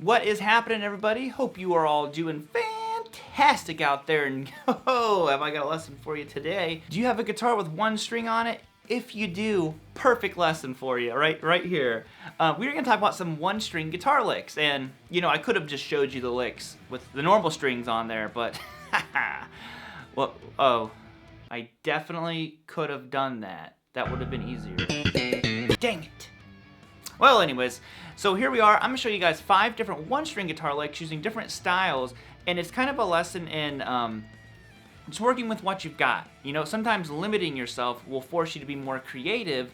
What is happening, everybody? Hope you are all doing fantastic out there. And oh, have I got a lesson for you today? Do you have a guitar with one string on it? If you do, perfect lesson for you, right here. We're gonna talk about some one-string guitar licks, and you know, I could have just showed you the licks with the normal strings on there, but well, oh, I definitely could have done that. That would have been easier. Dang it. Well, anyways, so here we are. I'm gonna show you guys 5 different one-string guitar licks using different styles, and it's kind of a lesson in just working with what you've got. You know, sometimes limiting yourself will force you to be more creative,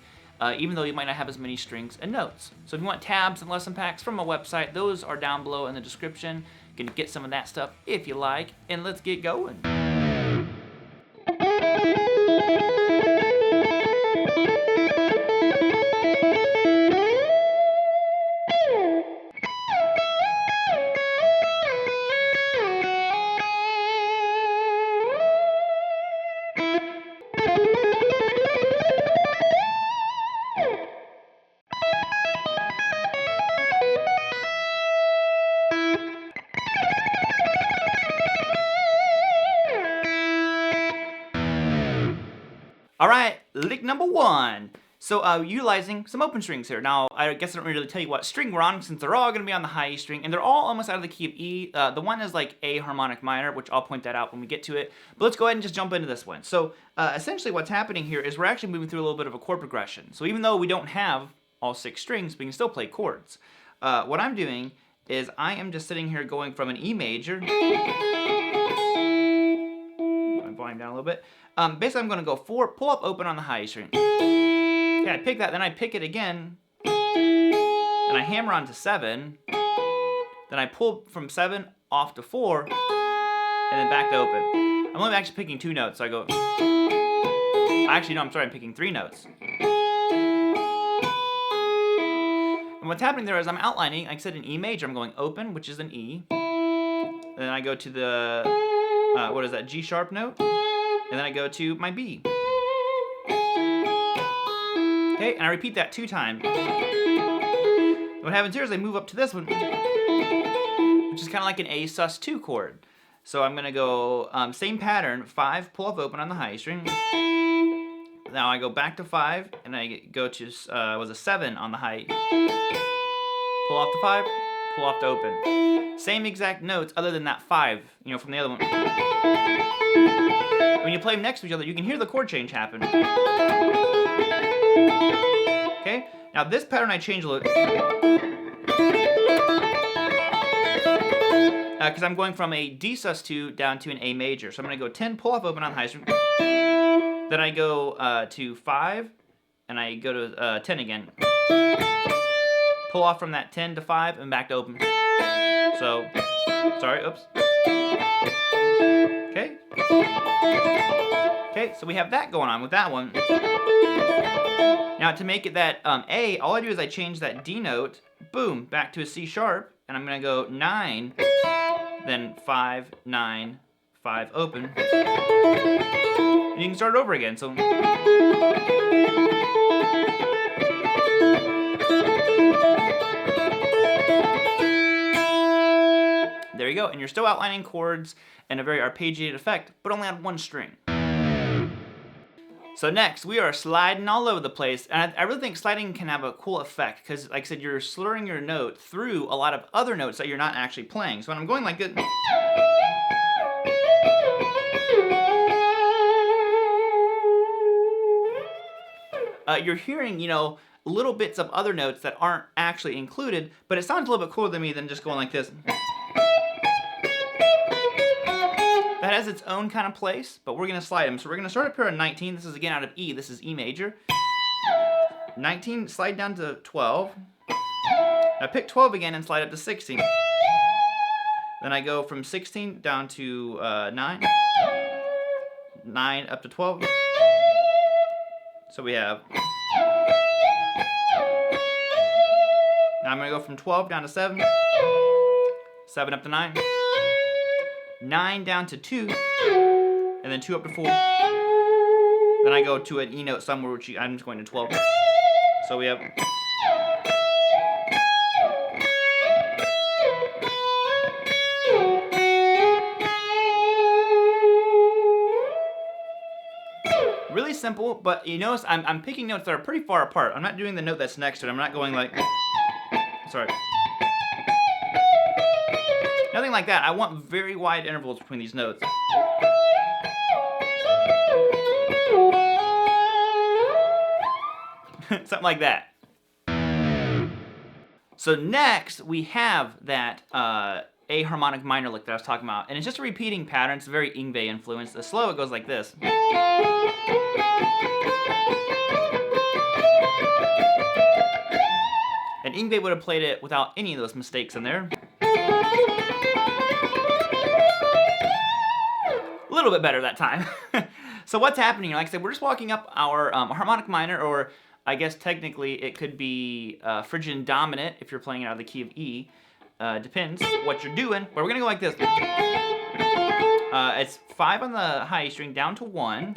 even though you might not have as many strings and notes. So if you want tabs and lesson packs from my website, those are down below in the description. You can get some of that stuff if you like, and let's get going. All right, lick number 1. So utilizing some open strings here. Now, I guess I don't really tell you what string we're on since they're all gonna be on the high E string, and they're all almost out of the key of E. The one is like A harmonic minor, which I'll point that out when we get to it. But let's go ahead and just jump into this one. So essentially what's happening here is we're actually moving through a little bit of a chord progression. So even though we don't have all 6 strings, we can still play chords. What I'm doing is I am just sitting here going from an E major. Volume down a little bit. Basically, I'm going to go 4, pull up open on the high E string. Okay, I pick that, then I pick it again, and I hammer onto 7. Then I pull from 7 off to 4, and then back to open. I'm only actually picking 2 notes, so I go. Actually, no, I'm sorry, I'm picking 3 notes. And what's happening there is I'm outlining, like I said, in E major. I'm going open, which is an E. Then I go to the what is that, G sharp note, and then I go to my B. Okay, and I repeat that 2 times. What happens here is I move up to this one, which is kind of like an A sus2 chord. So I'm gonna go same pattern, 5, pull up open on the high string. Now I go back to 5, and I go to was a 7 on the high. Pull off the 5, pull off to open. Same exact notes other than that 5, you know, from the other one. When you play them next to each other, you can hear the chord change happen. Okay? Now this pattern I change a little. Because I'm going from a D sus2 down to an A major. So I'm going to go 10, pull off open on the high string. Then I go to 5, and I go to 10 again. Pull off from that 10 to 5, and back to open. So, sorry, oops. Okay. Okay, so we have that going on with that one. Now to make it that A, all I do is I change that D note, boom, back to a C sharp, and I'm gonna go 9, then 5, 9, 5, open. And you can start it over again, so. There you go, and you're still outlining chords and a very arpeggiated effect, but only on 1 string. So next, we are sliding all over the place, and I really think sliding can have a cool effect, because like I said, you're slurring your note through a lot of other notes that you're not actually playing. So when I'm going like this, you're hearing, you know, little bits of other notes that aren't actually included, but it sounds a little bit cooler to me than just going like this. That has its own kind of place, but we're gonna slide them. So we're gonna start up here on 19. This is again out of E. This is E major. 19, slide down to 12. I pick 12 again and slide up to 16. Then I go from 16 down to 9. 9 up to 12. So we have. Now I'm gonna go from 12 down to 7. 7 up to 9. 9 down to 2, and then 2 up to 4. Then I go to an E note somewhere, which I'm just going to 12. So we have. simple, but you notice I'm picking notes that are pretty far apart. I'm not doing the note that's next to it. I'm not going like, sorry. Nothing like that. I want very wide intervals between these notes. Something like that. So next, we have that A harmonic minor lick that I was talking about. And it's just a repeating pattern. It's very Yngwie influence. The slow, it goes like this. And Yngwie would have played it without any of those mistakes in there. A little bit better that time. So what's happening? Like I said, we're just walking up our harmonic minor, or I guess technically it could be Phrygian dominant if you're playing it out of the key of E. Depends what you're doing. But we're gonna go like this. It's 5 on the high E string down to 1,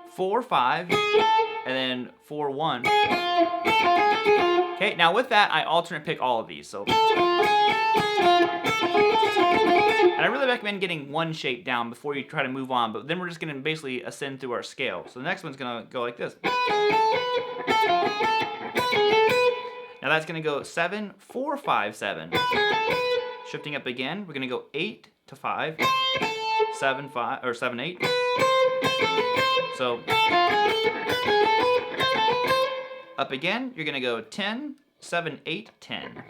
4, 5, and then 4, 1. Okay, now with that, I alternate pick all of these. So, and I really recommend getting one shape down before you try to move on. But then we're just gonna basically ascend through our scale. So the next one's gonna go like this. Now that's gonna go 7, 4, 5, 7. Shifting up again, we're gonna go 8 to 5, 7, 5, or 7, 8. So up again, you're gonna go 10, 7, 8, 10.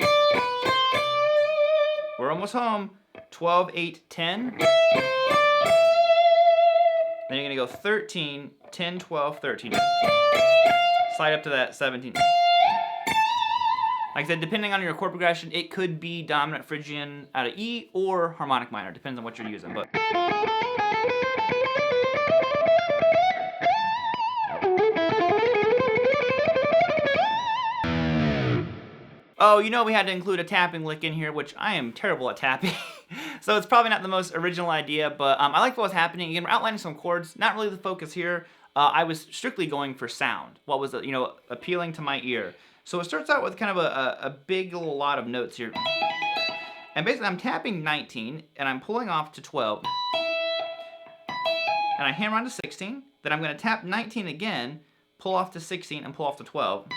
We're almost home. 12, 8, 10. Then you're gonna go 13, 10, 12, 13. Slide up to that 17. Like I said, depending on your chord progression, it could be dominant Phrygian out of E or harmonic minor. Depends on what you're using. But oh, you know we had to include a tapping lick in here, which I am terrible at tapping. So it's probably not the most original idea, but I like what was happening. Again, we're outlining some chords, not really the focus here. I was strictly going for sound. What was, appealing to my ear. So it starts out with kind of a big little lot of notes here. And basically I'm tapping 19, and I'm pulling off to 12. And I hammer on to 16. Then I'm gonna tap 19 again, pull off to 16, and pull off to 12.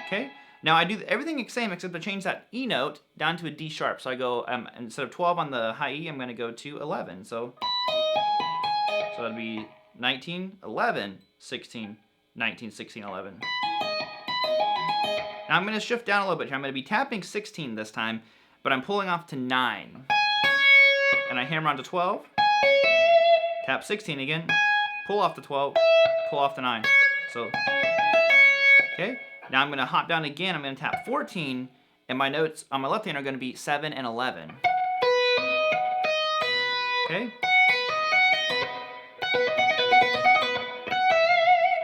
Okay? Now I do everything the same except I change that E note down to a D sharp. So I go, instead of 12 on the high E, I'm gonna go to 11. So that'd be 19, 11, 16, 19, 16, 11. Now I'm gonna shift down a little bit here. I'm gonna be tapping 16 this time, but I'm pulling off to 9. And I hammer on to 12, tap 16 again, pull off to 12, pull off to 9. So, okay? Now I'm gonna hop down again, I'm gonna tap 14, and my notes on my left hand are gonna be 7 and 11. Okay?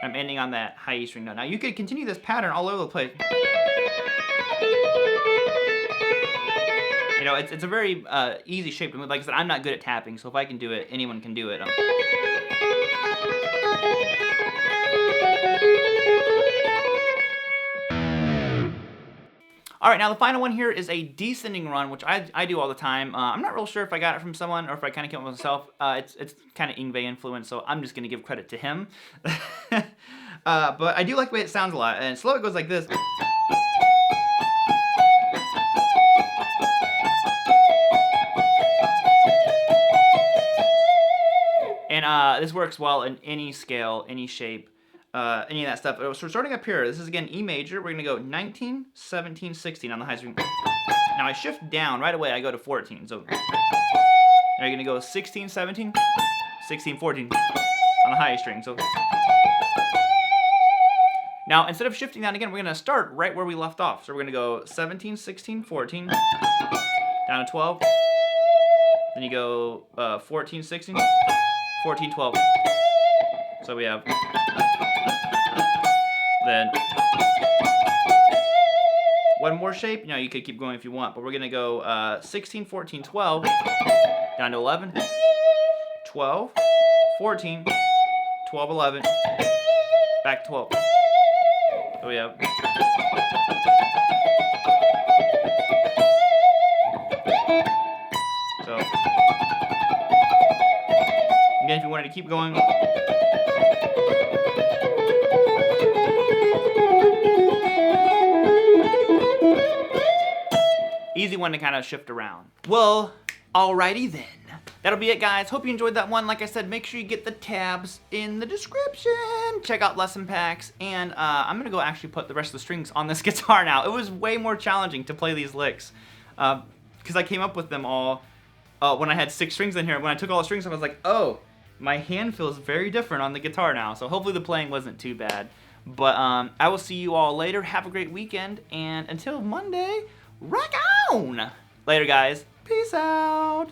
I'm ending on that high E string note. Now you could continue this pattern all over the place. You know, it's a very easy shape to move. Like I said, I'm not good at tapping, so if I can do it, anyone can do it. All right, now the final one here is a descending run, which I do all the time. I'm not real sure if I got it from someone or if I kind of came up with myself. It's kind of Yngwie influence, so I'm just going to give credit to him. But I do like the way it sounds a lot. And slow, it goes like this. And this works well in any scale, any shape. Any of that stuff. So we're starting up here. This is again E major. We're going to go 19, 17, 16 on the high string. Now I shift down right away. I go to 14. So now you're going to go 16, 17, 16, 14 on the high string. So now instead of shifting down again, we're going to start right where we left off. So we're going to go 17, 16, 14, down to 12. Then you go 14, 16, 14, 12. So we have... Then one more shape. You know, you could keep going if you want, but we're gonna go 16, 14, 12, down to 11, 12, 14, 12, 11, back to 12. So we have Again, if you wanted to keep going. Easy one to kind of shift around. Well, alrighty then. That'll be it, guys. Hope you enjoyed that one. Like I said, make sure you get the tabs in the description. Check out lesson packs. And I'm gonna go actually put the rest of the strings on this guitar now. It was way more challenging to play these licks because I came up with them all when I had 6 strings in here. When I took all the strings off, I was like, oh, my hand feels very different on the guitar now. So hopefully the playing wasn't too bad. But I will see you all later. Have a great weekend. And until Monday, rock on! Later, guys. Peace out.